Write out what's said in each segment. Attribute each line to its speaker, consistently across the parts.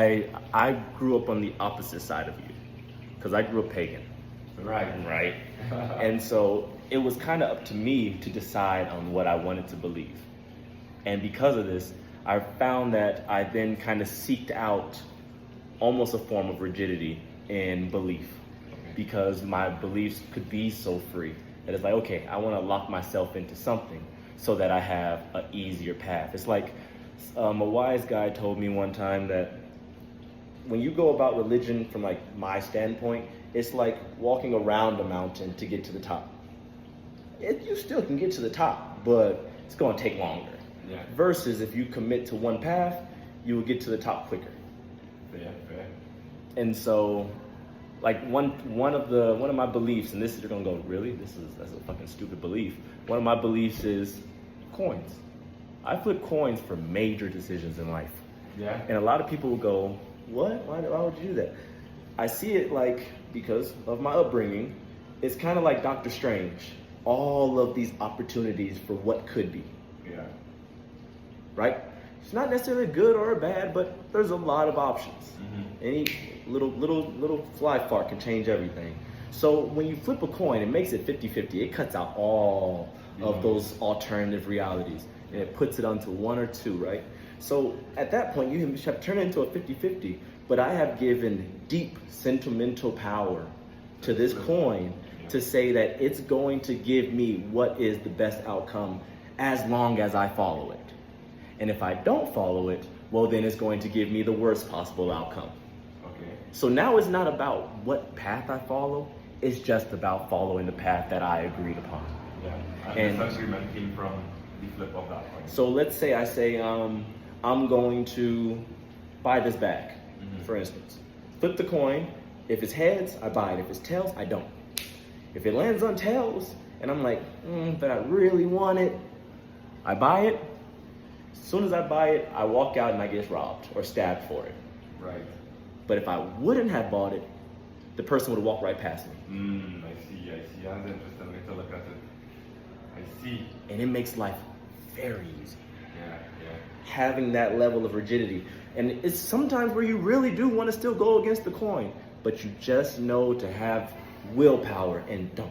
Speaker 1: I grew up on the opposite side of you, because I grew up pagan. Right. And so it was kind of up to me to decide on what I wanted to believe. And because of this, I found that I then kind of seeked out almost a form of rigidity in belief, because my beliefs could be so free that it's like, okay, I want to lock myself into something so that I have an easier path. It's like a wise guy told me one time that when you go about religion from like my standpoint, it's like walking around the mountain to get to the top. You still can get to the top, but it's going to take longer.
Speaker 2: Yeah.
Speaker 1: Versus if you commit to one path, you will get to the top quicker.
Speaker 2: Fair.
Speaker 1: And so, like one of my beliefs, and this is, you're gonna go, really? That's a fucking stupid belief. One of my beliefs is coins. I flip coins for major decisions in life.
Speaker 2: Yeah.
Speaker 1: And a lot of people will go, what? Why would you do that? I see it like, because of my upbringing, it's kind of like Doctor Strange. All of these opportunities for what could be.
Speaker 2: Yeah.
Speaker 1: Right? It's not necessarily good or bad, but there's a lot of options.
Speaker 2: Mm-hmm.
Speaker 1: Any little fly fart can change everything. So when you flip a coin, it makes it 50-50. It cuts out all of those alternative realities, and it puts it onto one or two, right? So at that point, you have turned it into a 50-50, but I have given deep sentimental power to this coin to say that it's going to give me what is the best outcome as long as I follow it. And if I don't follow it, well, then it's going to give me the worst possible outcome.
Speaker 2: Okay.
Speaker 1: So now it's not about what path I follow, it's just about following the path that I agreed upon.
Speaker 2: Yeah.
Speaker 1: And
Speaker 2: this agreement came from the flip of that coin.
Speaker 1: so let's say I say, I'm going to buy this bag, for instance. Flip the coin. If it's heads, I buy it. If it's tails, I don't. If it lands on tails, and I'm like, but I really want it, I buy it. As soon as I buy it, I walk out and I get robbed or stabbed for it.
Speaker 2: Right.
Speaker 1: But if I wouldn't have bought it, the person would walk right past me.
Speaker 2: I see. That's an interesting way to look at it. I see.
Speaker 1: And it makes life very easy.
Speaker 2: Yeah.
Speaker 1: Having that level of rigidity. And it's sometimes where you really do want to still go against the coin, but you just know to have willpower and don't.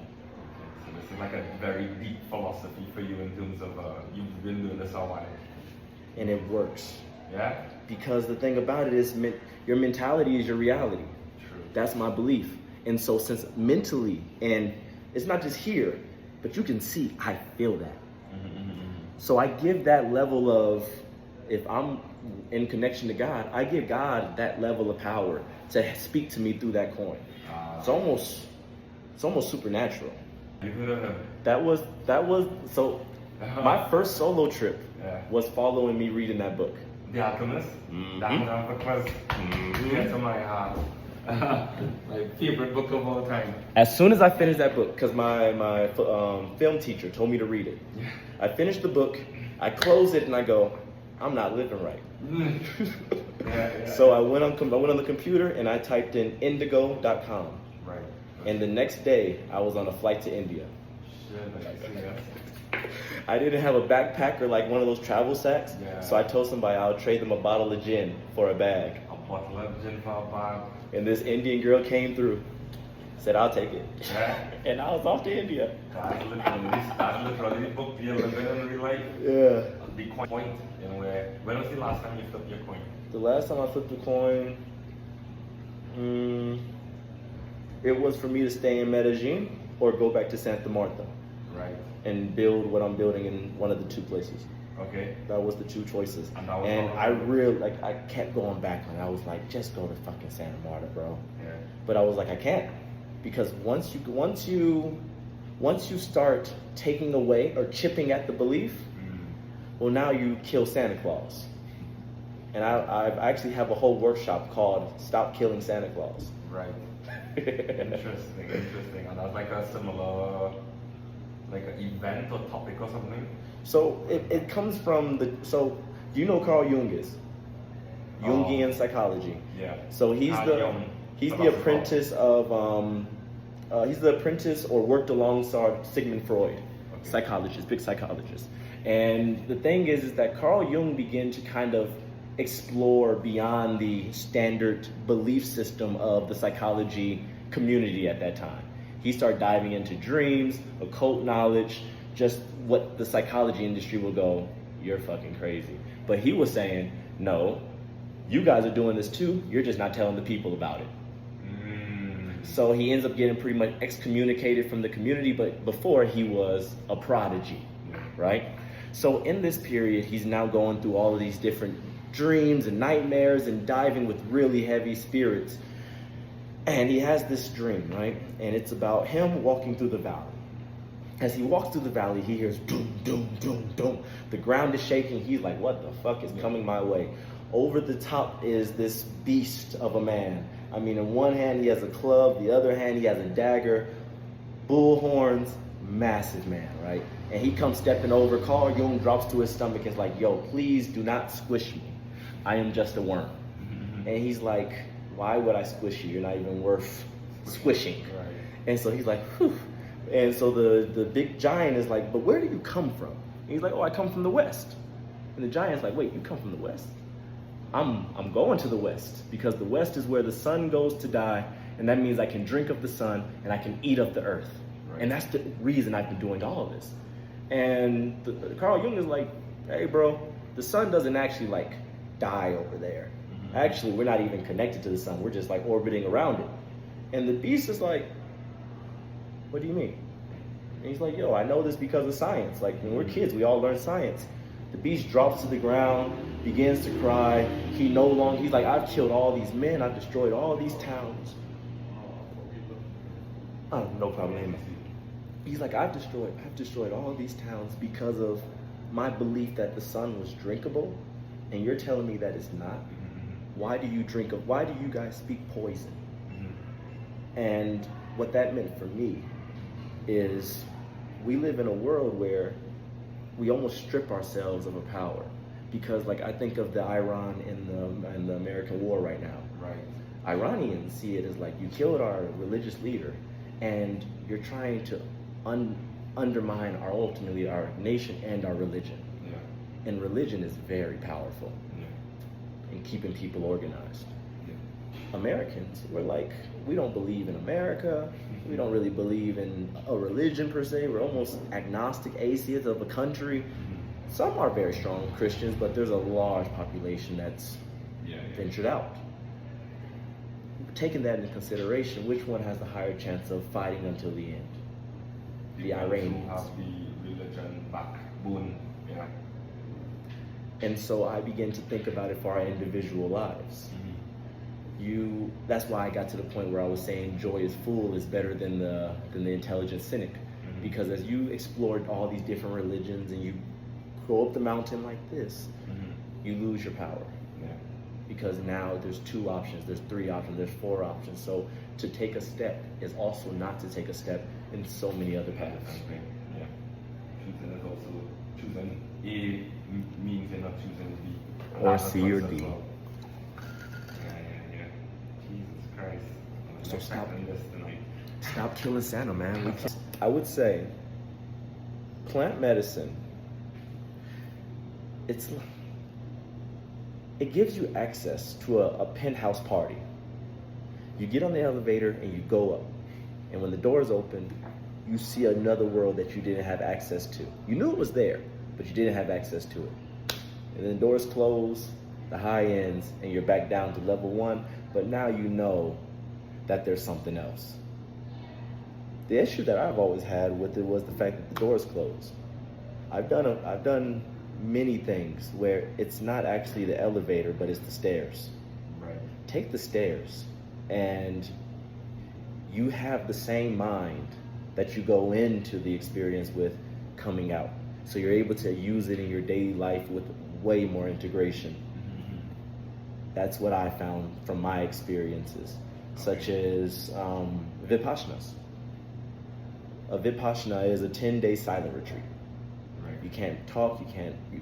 Speaker 2: So this is like a very deep philosophy for you in terms of you've been doing this a while.
Speaker 1: And it works.
Speaker 2: Yeah?
Speaker 1: Because the thing about it is your mentality is your reality.
Speaker 2: True.
Speaker 1: That's my belief. And so since mentally, and it's not just here, but you can see, I feel that. So I give that level of, if I'm in connection to God, I give God that level of power to speak to me through that coin. It's almost supernatural.
Speaker 2: You heard of him?
Speaker 1: That was so my first solo trip was following me reading that book.
Speaker 2: The Alchemist? That book was near to my my favorite book of all time.
Speaker 1: As soon as I finished that book, because my film teacher told me to read it, I finished the book, I closed it, and I go, I'm not living right. So I went on the computer and I typed in indigo.com.
Speaker 2: Right.
Speaker 1: And the next day, I was on a flight to India. I didn't have a backpack or like one of those travel sacks, so I told somebody I'll trade them a bottle of gin for a bag.
Speaker 2: A bottle of gin for a bag.
Speaker 1: And this Indian girl came through, said I'll take it. And I was off to India.
Speaker 2: That's literally the book you're living in real life.
Speaker 1: Yeah.
Speaker 2: The point in where, when was the last time you flipped your coin?
Speaker 1: The last time I flipped a coin, it was for me to stay in Medellin or go back to Santa Marta.
Speaker 2: Right.
Speaker 1: And build what I'm building in one of the two places.
Speaker 2: Okay.
Speaker 1: That was the two choices.
Speaker 2: And
Speaker 1: I really, I kept going back on it. I was like, just go to fucking Santa Marta, bro.
Speaker 2: Yeah.
Speaker 1: But I was like, I can't. Because once you start taking away or chipping at the belief, well, now you kill Santa Claus. And I actually have a whole workshop called Stop Killing Santa Claus.
Speaker 2: Right. Interesting. And that's like a similar, like an event or topic or something?
Speaker 1: So it comes from do you know Carl Jung is? Jungian psychology.
Speaker 2: Yeah.
Speaker 1: So he's the apprentice of he's the apprentice or worked alongside Sigmund Freud, psychologist, big psychologist. And the thing is that Carl Jung began to kind of explore beyond the standard belief system of the psychology community at that time. He started diving into dreams, occult knowledge, just what the psychology industry will go, you're fucking crazy. But he was saying, no, you guys are doing this too, you're just not telling the people about it. So he ends up getting pretty much excommunicated from the community, but before he was a prodigy, right? So in this period, he's now going through all of these different dreams and nightmares and diving with really heavy spirits. And he has this dream, right? And it's about him walking through the valley. As he walks through the valley, he hears doom, doom, doom, doom. The ground is shaking. He's like, what the fuck is coming my way? Over the top is this beast of a man. I mean, in one hand, he has a club. The other hand, he has a dagger. Bull horns, massive man, right? And he comes stepping over. Carl Jung drops to his stomach and is like, yo, please do not squish me. I am just a worm. And he's like, why would I squish you? You're not even worth squishing. Right. And so he's like, whew. And so the big giant is like, but where do you come from? And he's like, oh, I come from the west. And the giant's like, wait, you come from the west? I'm going to the west, because the west is where the sun goes to die, and that means I can drink of the sun and I can eat of the earth. Right. And that's the reason I've been doing all of this. And Carl Jung is like, hey bro, the sun doesn't actually like die over there. Actually, we're not even connected to the sun. We're just like orbiting around it. And the beast is like, what do you mean? And he's like, yo, I know this because of science. Like when we're kids, we all learn science. The beast drops to the ground, begins to cry. He's like, I've killed all these men. I've destroyed all these towns. Oh, no problem. He's like, I've destroyed all these towns because of my belief that the sun was drinkable, and you're telling me that it's not. Why do you guys speak poison? And what that meant for me is we live in a world where we almost strip ourselves of a power, because like I think of the Iran and the American war right now. Right. Iranians see it as like, you killed our religious leader and you're trying to undermine ultimately our nation and our religion. Yeah. And religion is very powerful in keeping people organized. Americans, we're like, we don't believe in America. We don't really believe in a religion per se. We're almost agnostic, atheists of a country. Some are very strong Christians, but there's a large population that's ventured out. Taking that into consideration, which one has the higher chance of fighting until the end? The Iranians.
Speaker 2: Have the religion backbone, yeah.
Speaker 1: And so I begin to think about it for our individual lives. That's why I got to the point where I was saying joy is full is better than the intelligent cynic. Because as you explored all these different religions and you go up the mountain like this, you lose your power. Yeah. Because now there's 2 options, there's 3 options, there's 4 options. So to take a step is also not to take a step in so many other paths.
Speaker 2: Yeah. Choosing is also choosing A means you're not choosing B.
Speaker 1: Or C or D.
Speaker 2: Well. Jesus Christ. So
Speaker 1: stop killing Santa, man. I would say plant medicine, it gives you access to a penthouse party. You get on the elevator and you go up. And when the doors open, you see another world that you didn't have access to. You knew it was there, but you didn't have access to it. And then the doors close, the high ends, and you're back down to level 1. But now you know that there's something else. The issue that I've always had with it was the fact that the doors closed. I've done many things where it's not actually the elevator, but it's the stairs. Right. Take the stairs, and you have the same mind that you go into the experience with coming out. So you're able to use it in your daily life with way more integration. That's what I found from my experiences, such as Vipassanas. A Vipassana is a 10-day silent retreat. Right. You can't talk, you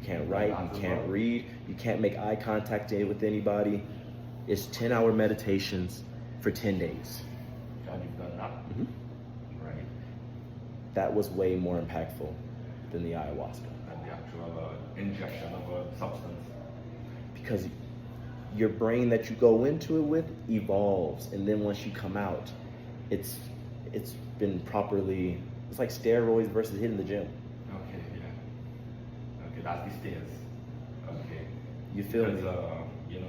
Speaker 1: can't write, you can't read, you can't make eye contact with anybody. It's 10-hour meditations for 10 days.
Speaker 2: God, you've done that? Right.
Speaker 1: That was way more impactful than the ayahuasca.
Speaker 2: And the actual injection of a substance.
Speaker 1: Because your brain that you go into it with evolves, and then once you come out, it's been properly. It's like steroids versus hitting the gym.
Speaker 2: Okay, yeah. Okay, that's the stairs. Okay.
Speaker 1: You feel
Speaker 2: Because,
Speaker 1: me?
Speaker 2: you know,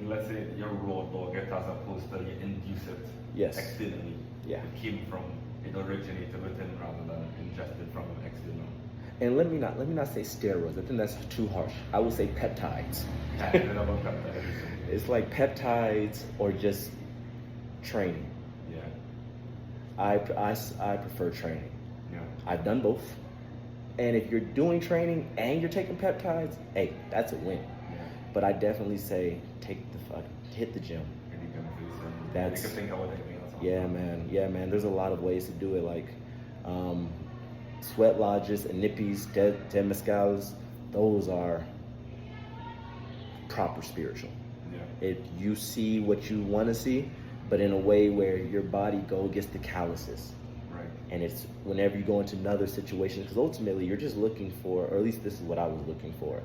Speaker 2: let's say your raw dog it as opposed to you induce it
Speaker 1: Yes.
Speaker 2: externally.
Speaker 1: Yeah.
Speaker 2: It originated within rather than ingested from external.
Speaker 1: And let me not say steroids. I think that's too harsh. I would say peptides. It's like peptides or just training.
Speaker 2: Yeah.
Speaker 1: I prefer training.
Speaker 2: Yeah.
Speaker 1: I've done both. And if you're doing training and you're taking peptides, hey, that's a win.
Speaker 2: Yeah.
Speaker 1: But I definitely say hit the gym. That's
Speaker 2: you can think about anything else.
Speaker 1: yeah, man. Yeah, man. There's a lot of ways to do it, like sweat lodges, inipis, temescals. Those are proper spiritual.
Speaker 2: Yeah.
Speaker 1: You see what you want to see, but in a way where your body gets the calluses.
Speaker 2: Right.
Speaker 1: And it's whenever you go into another situation, because ultimately you're just looking for, or at least this is what I was looking for,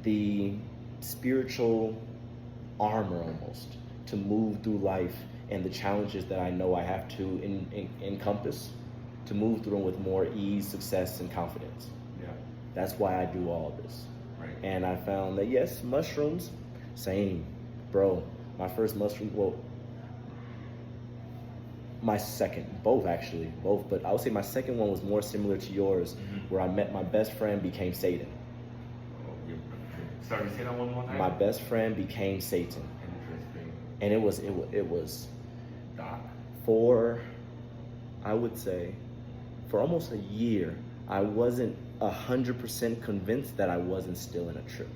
Speaker 1: the spiritual armor almost to move through life and the challenges that I know I have to encompass, to move through them with more ease, success, and confidence.
Speaker 2: Yeah.
Speaker 1: That's why I do all this.
Speaker 2: Right.
Speaker 1: And I found that yes, mushrooms, same, bro. My first mushroom, well, my second, both, but I would say my second one was more similar to yours, where I met my best friend, became Satan.
Speaker 2: Sorry, say that one more time.
Speaker 1: My best friend became Satan.
Speaker 2: Interesting.
Speaker 1: And it was
Speaker 2: Dark.
Speaker 1: I would say, for almost a year, I wasn't 100% convinced that I wasn't still in a trip.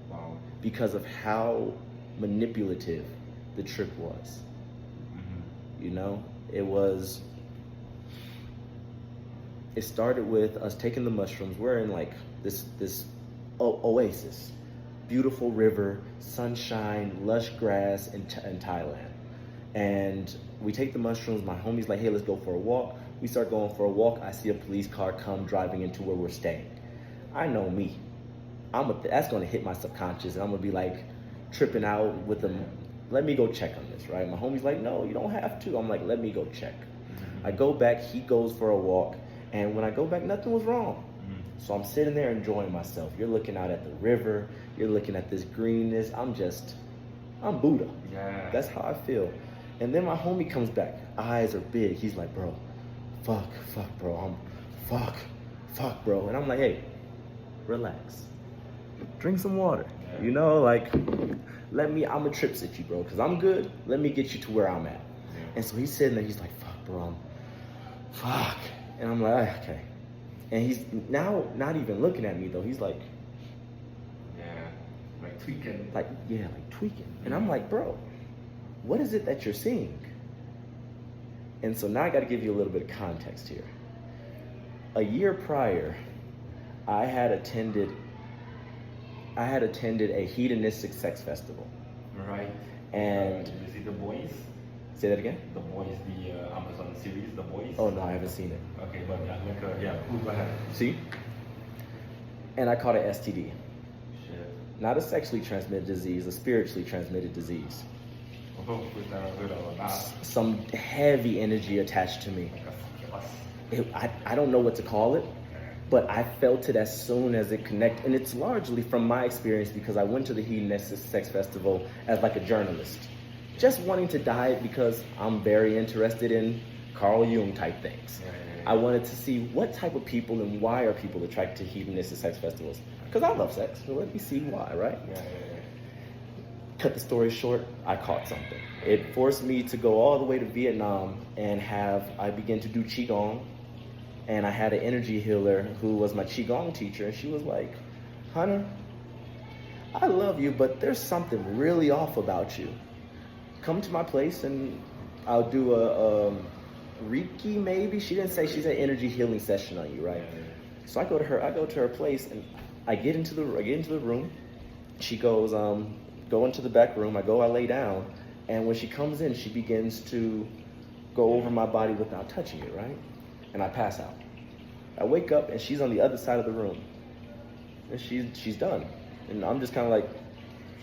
Speaker 2: Wow.
Speaker 1: Because of how manipulative the trip was. You know, it started with us taking the mushrooms. We're in like this oasis, beautiful river, sunshine, lush grass in Thailand. And we take the mushrooms. My homie's like, hey, let's go for a walk. We start going for a walk. I see a police car come driving into where we're staying. I know me. That's going to hit my subconscious, and I'm going to be like tripping out with them. Let me go check on this, right? My homie's like, no, you don't have to. I'm like, let me go check. I go back, he goes for a walk, and when I go back, nothing was wrong. So I'm sitting there enjoying myself. You're looking out at the river, you're looking at this greenness. I'm Buddha.
Speaker 2: Yeah.
Speaker 1: That's how I feel. And then my homie comes back, eyes are big. He's like, bro, fuck, bro. Fuck, bro. And I'm like, hey, relax. Drink some water.
Speaker 2: Yeah.
Speaker 1: You know, like, I'm a trip sit you, bro, because I'm good. Let me get you to where I'm at.
Speaker 2: Yeah.
Speaker 1: And so he's sitting there, he's like, fuck, bro, fuck. And I'm like, okay. And he's now not even looking at me, though. He's like,
Speaker 2: yeah, like tweaking.
Speaker 1: like tweaking. And I'm like, bro, what is it that you're seeing? And so now I got to give you a little bit of context here. A year prior, I had attended a hedonistic sex festival.
Speaker 2: Right.
Speaker 1: And
Speaker 2: did you see The Boys?
Speaker 1: Say that again?
Speaker 2: The Boys, the Amazon series, The Boys.
Speaker 1: Oh no, I haven't seen it.
Speaker 2: Okay, but go ahead.
Speaker 1: See? And I caught an STD.
Speaker 2: Shit.
Speaker 1: Not a sexually transmitted disease, a spiritually transmitted disease.
Speaker 2: Oh, that.
Speaker 1: Some heavy energy attached to me.
Speaker 2: Like
Speaker 1: I don't know what to call it, but I felt it as soon as it connected. And it's largely from my experience because I went to the Hedonistic Sex Festival as like a journalist. Just wanting to dive because I'm very interested in Carl Jung type things. I wanted to see what type of people and why are people attracted to hedonistic sex festivals. Because I love sex, so let me see why, right?
Speaker 2: Yeah.
Speaker 1: Cut the story short, I caught something. It forced me to go all the way to Vietnam and I began to do Qigong. And I had an energy healer who was my Qigong teacher, and she was like, Hunter, I love you, but there's something really off about you. Come to my place and I'll do a Reiki maybe. She didn't say. She said energy healing session on you, right? So I go to her place and I get into the room. She goes, go into the back room. I lay down, and when she comes in, she begins to go over my body without touching it, right? And I pass out. I wake up and she's on the other side of the room, and she's done, and I'm just kind of like,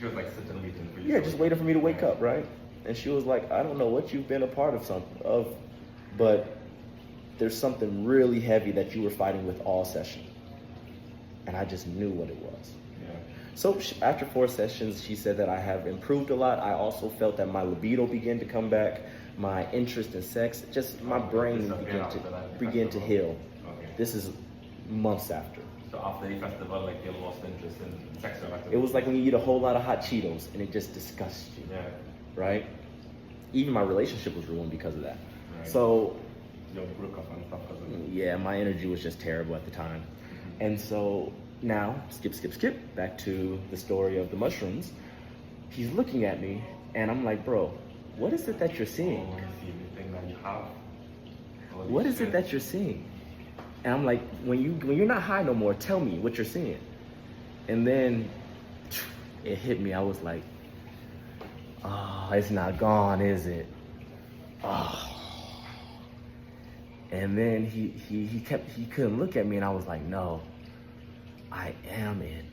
Speaker 2: She was like sitting waiting for you.
Speaker 1: Yeah, just waiting for me to wake up, right? And she was like, I don't know what you've been a part of, but there's something really heavy that you were fighting with all session. And I just knew what it was.
Speaker 2: Yeah.
Speaker 1: So after 4 sessions, she said that I have improved a lot. I also felt that my libido began to come back, my interest in sex, just my brain began to heal.
Speaker 2: Okay.
Speaker 1: This is months after.
Speaker 2: So after the festival, like you lost interest in sexual activity?
Speaker 1: It was like when you eat a whole lot of hot Cheetos and it just disgusts you.
Speaker 2: Yeah.
Speaker 1: Right? Even my relationship was ruined because of that.
Speaker 2: Right.
Speaker 1: So
Speaker 2: you broke up and stuff.
Speaker 1: yeah, my energy was just terrible at the time. And so now, skip, back to the story of the mushrooms. He's looking at me and I'm like, bro, what is it that you're seeing?
Speaker 2: Oh, I see everything that you have.
Speaker 1: What is it that you're seeing? And I'm like, when you're not high no more, tell me what you're seeing. And then it hit me. I was like, oh, it's not gone, is it? Oh. And then he couldn't look at me, and I was like, no, I am it.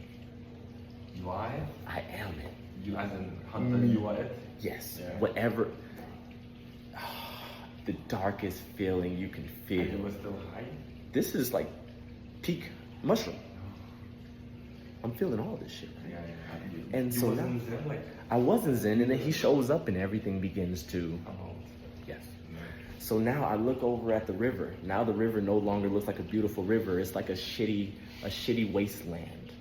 Speaker 2: You are it?
Speaker 1: I am it.
Speaker 2: You as in Hunter, you are it?
Speaker 1: Yes.
Speaker 2: Yeah.
Speaker 1: Whatever. The darkest feeling you can feel.
Speaker 2: And you were still high?
Speaker 1: This is like peak mushroom. I'm feeling all this shit.
Speaker 2: Yeah.
Speaker 1: And
Speaker 2: you
Speaker 1: so
Speaker 2: wasn't
Speaker 1: now,
Speaker 2: zen, like,
Speaker 1: I wasn't zen, and then he shows up and everything begins to, yes. So now I look over at the river. Now the river no longer looks like a beautiful river. It's like a shitty wasteland.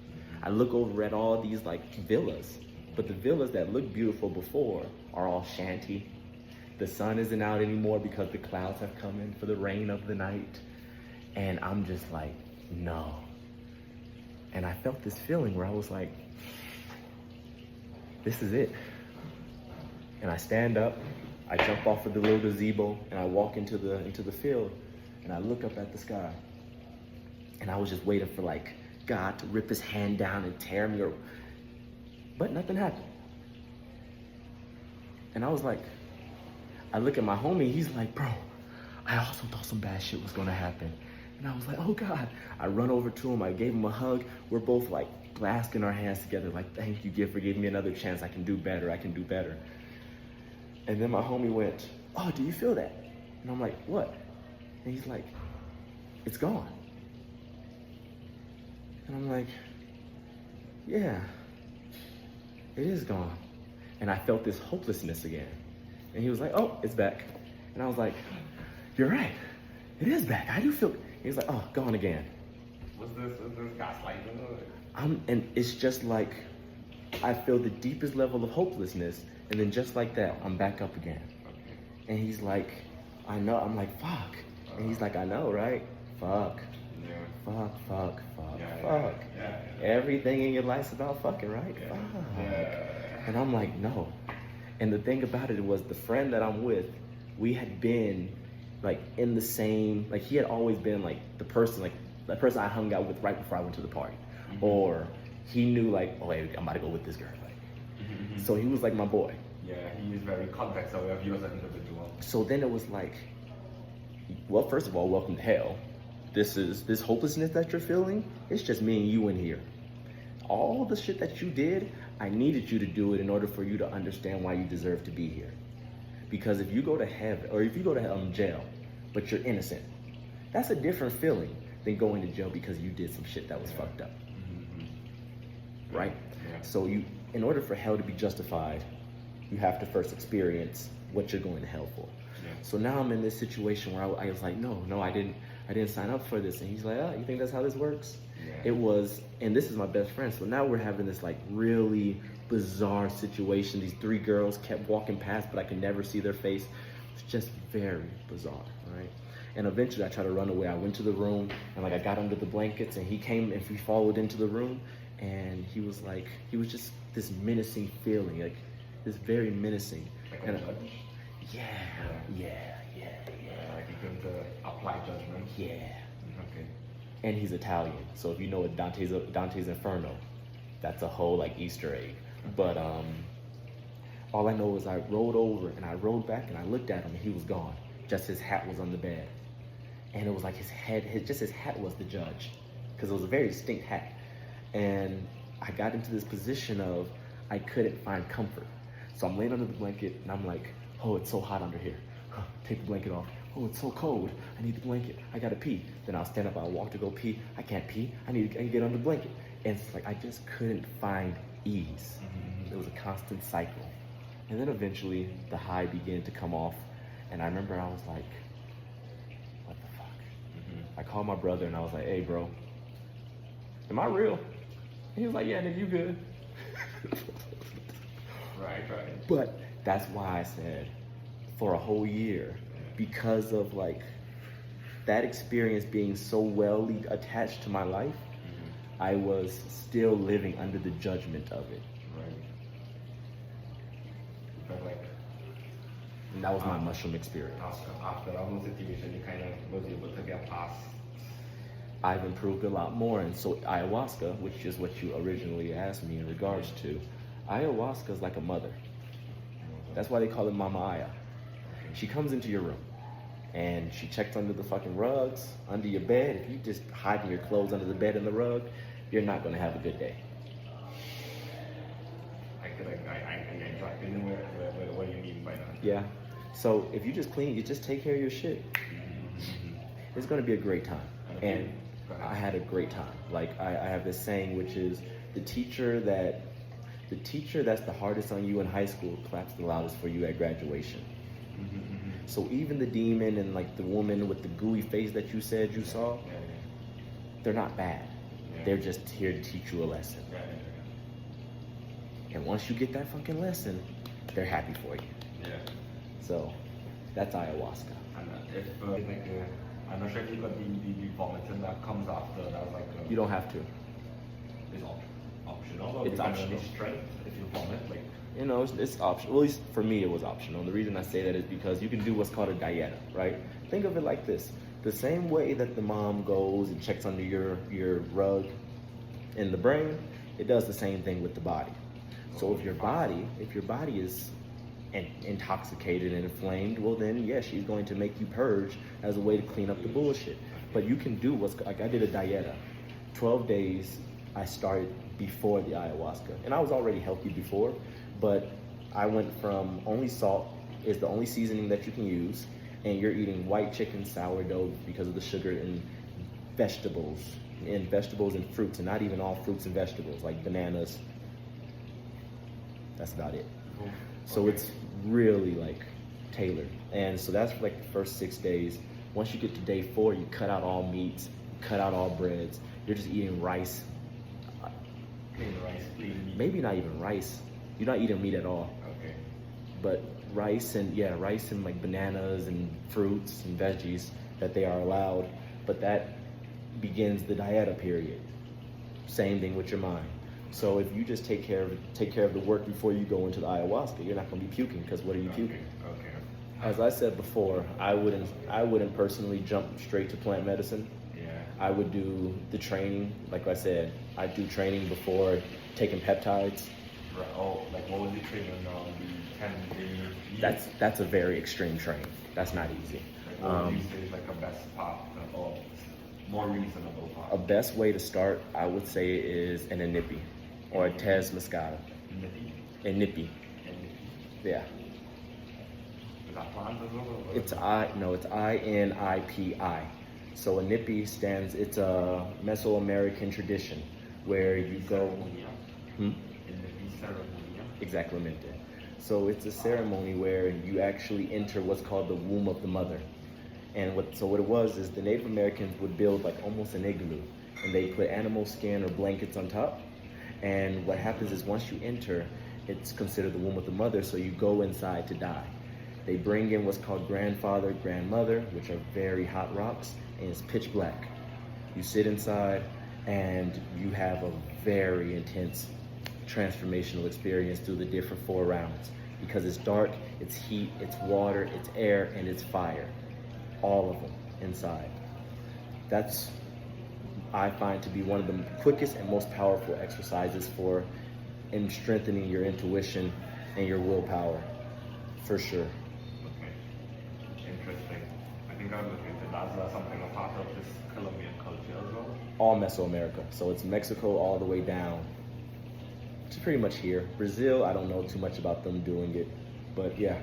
Speaker 1: I look over at all these like villas, but the villas that looked beautiful before are all shanty. The sun isn't out anymore because the clouds have come in for the rain of the night. And I'm just like, no. And I felt this feeling where I was like, this is it. And I stand up, I jump off of the little gazebo, and I walk into the field, and I look up at the sky. And I was just waiting for like God to rip his hand down and tear me, but nothing happened. And I was like, I look at my homie, he's like, bro, I also thought some bad shit was gonna happen. And I was like, oh God. I run over to him, I gave him a hug. We're both like clasping our hands together, like, thank you, for giving me another chance. I can do better, I can do better. And then my homie went, oh, do you feel that? And I'm like, what? And he's like, it's gone. And I'm like, yeah, it is gone. And I felt this hopelessness again. And he was like, oh, it's back. And I was like, you're right, it is back. I do feel, he was like, oh, gone again.
Speaker 2: Was this gaslighting?
Speaker 1: And it's just like, I feel the deepest level of hopelessness, and then just like that, I'm back up again.
Speaker 2: Okay.
Speaker 1: And he's like, I know. I'm like, fuck. And he's like, I know, right? Fuck.
Speaker 2: Yeah.
Speaker 1: Fuck.
Speaker 2: Yeah.
Speaker 1: Everything in your life's about fucking, right?
Speaker 2: Yeah.
Speaker 1: Fuck.
Speaker 2: Yeah.
Speaker 1: And I'm like, no. And the thing about it was the friend that I'm with, we had been like in the same, like he had always been like the person I hung out with right before I went to the party. Mm-hmm. Or he knew like, oh, hey, I'm about to go with this girl. Like, mm-hmm. So he was like my boy.
Speaker 2: Yeah, he was very context aware of you as an individual.
Speaker 1: So then it was like, well, first of all, welcome to hell. This hopelessness that you're feeling, it's just me and you in here. All the shit that you did, I needed you to do it in order for you to understand why you deserve to be here. Because if you go to heaven, or if you go to jail, but you're innocent, that's a different feeling than going to jail because you did some shit that was fucked up. Mm-hmm. Right? Yeah. So in order for hell to be justified, you have to first experience what you're going to hell for. Yeah. So now I'm in this situation where I was like, no, I didn't sign up for this. And he's like, oh, you think that's how this works? Yeah. It was, and this is my best friend. So now we're having this like really bizarre situation. These 3 girls kept walking past, but I could never see their face. It's just very bizarre, right? And eventually I tried to run away. I went to the room and like I got under the blankets and he came and we followed into the room and he was just this menacing feeling, like this very menacing.
Speaker 2: Like
Speaker 1: and
Speaker 2: a judge?
Speaker 1: Yeah.
Speaker 2: Like he came to apply judgment?
Speaker 1: Yeah.
Speaker 2: Okay.
Speaker 1: And he's Italian, so if you know what Dante's Inferno, that's a whole like Easter egg. But all I know is I rolled over and I rolled back and I looked at him and he was gone. Just his hat was on the bed. And it was like his hat was the judge. Because it was a very distinct hat. And I got into this position of, I couldn't find comfort. So I'm laying under the blanket and I'm like, oh, it's so hot under here. Take the blanket off. Oh, it's so cold. I need the blanket. I gotta pee. Then I'll stand up, I'll walk to go pee. I can't pee. I need to get under the blanket. And it's like I just couldn't find ease. It was a constant cycle. And then eventually the high began to come off. And I remember I was like, what the fuck? I called my brother and I was like, hey bro, am I real? And he was like, yeah, nigga, you good.
Speaker 2: Right.
Speaker 1: But that's why I said for a whole year, because of like that experience being so well attached to my life, I was still living under the judgment of it.
Speaker 2: Right. But like,
Speaker 1: And that was my mushroom experience.
Speaker 2: after that whole situation, you kind of was able to get past.
Speaker 1: I've improved a lot more. And so ayahuasca, which is what you originally asked me in regards to, ayahuasca is like a mother. That's why they call it Mama Aya. She comes into your room and she checks under the fucking rugs, under your bed. If you just hiding your clothes under the bed and the rug, you're not gonna have a good day.
Speaker 2: I exactly know what you mean by that.
Speaker 1: Yeah. So if you just clean, you just take care of your shit, it's gonna be a great time. And I had a great time. Like I have this saying, which is the teacher that's the hardest on you in high school claps the loudest for you at graduation. So even the demon and like the woman with the gooey face that you said you saw, they're not bad. They're just here to teach you a lesson. And once you get that fucking lesson, they're happy for you.
Speaker 2: Yeah.
Speaker 1: So that's ayahuasca.
Speaker 2: And if I'm not sure if you got the vomiting that comes after, that was like
Speaker 1: You don't have to.
Speaker 2: It's optional.
Speaker 1: It's optional.
Speaker 2: Strength if you vomit, like.
Speaker 1: You know, it's optional. Well, at least for me, it was optional. And the reason I say that is because you can do what's called a dieta, right? Think of it like this. The same way that the mom goes and checks under your rug in the brain, it does the same thing with the body. So if your body is intoxicated and inflamed, well then, yeah, she's going to make you purge as a way to clean up the bullshit. But you can do like I did a dieta. 12 days I started before the ayahuasca. And I was already healthy before, but I went from only salt is the only seasoning that you can use, and you're eating white chicken, sourdough because of the sugar, and vegetables and fruits, and not even all fruits and vegetables, like bananas. That's about it. So it's really like tailored. And so that's for like the first 6 days. Once you get to day 4, you cut out all meats, cut out all breads. You're just eating rice.
Speaker 2: Plain meat.
Speaker 1: Maybe not even rice. You're not eating meat at all.
Speaker 2: Okay.
Speaker 1: But rice and like bananas and fruits and veggies that they are allowed. But that begins the dieta period. Same thing with your mind. So if you just take care of the work before you go into the ayahuasca, you're not going to be puking, because what are you puking?
Speaker 2: Okay.
Speaker 1: As I said before, I wouldn't personally jump straight to plant medicine.
Speaker 2: Yeah.
Speaker 1: I would do the training. Like I said, I do training before taking peptides.
Speaker 2: Right. Oh, like what was the training on the 10-day?
Speaker 1: That's a very extreme training. That's not easy.
Speaker 2: Like what would you say is like a best path or more reasonable path?
Speaker 1: A best way to start, I would say, is an inipi or a Tez Moscata. Inipi. Yeah.
Speaker 2: Is that plant as well?
Speaker 1: It's INIPI. So inipi it's a Mesoamerican tradition where you go. Exactamente. So it's a ceremony where you actually enter what's called the womb of the mother. And what it was is the Native Americans would build like almost an igloo, and they put animal skin or blankets on top. And what happens is once you enter, it's considered the womb of the mother, so you go inside to die. They bring in what's called grandfather, grandmother, which are very hot rocks, and it's pitch black. You sit inside and you have a very intense transformational experience through the different 4 rounds, because it's dark, it's heat, it's water, it's air, and it's fire. All of them inside. That's, I find, to be one of the quickest and most powerful exercises in strengthening your intuition and your willpower, for sure.
Speaker 2: Okay. Interesting. I think I'm looking into that. Is that something a part of this Colombian culture as well?
Speaker 1: All Mesoamerica. So it's Mexico all the way down. It's pretty much here. Brazil, I don't know too much about them doing it, but yeah.